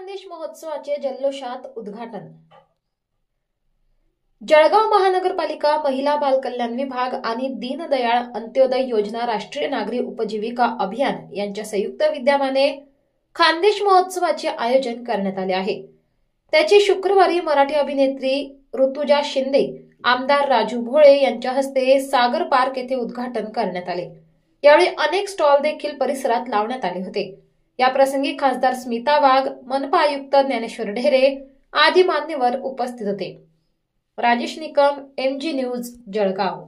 खानदेश महोत्सवाचे जल्लोषात उद्घाटन। जळगाव महानगरपालिका महिला बाल कल्याण विभाग आणि दीनदयाळ अंत्योदय योजना राष्ट्रीय नागरी उपजीविका अभियान यांच्या संयुक्त विद्यमाने खानदेश महोत्सवाचे आयोजन करण्यात आले आहे। त्याचे शुक्रवारी मराठी अभिनेत्री ऋतुजा शिंदे, आमदार राजू भोळे यांच्या हस्ते सागर पार्क येथे उद्घाटन करण्यात आले। यावेळी अनेक स्टॉल देखील परिसरात लावण्यात आले होते। या प्रसंगी खासदार स्मिता वाघ, मनपा आयुक्त ज्ञानेश्वर ढेरे आदी मान्यवर उपस्थित होते। Rajesh Nikam, MG news, Jalgaon.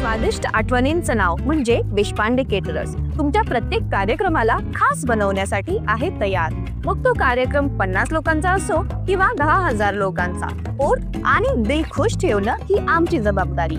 स्वादिष्ट आठवणींचं नाव म्हणजे देशपांडे केटरर्स तुमच्या प्रत्येक कार्यक्रमाला खास बनवण्यासाठी आहे तयार। मग तो कार्यक्रम 50 लोकांचा असो किंवा 10,000 लोकांचा, पोट आणि दिल खुश ठेवणं ही आमची जबाबदारी।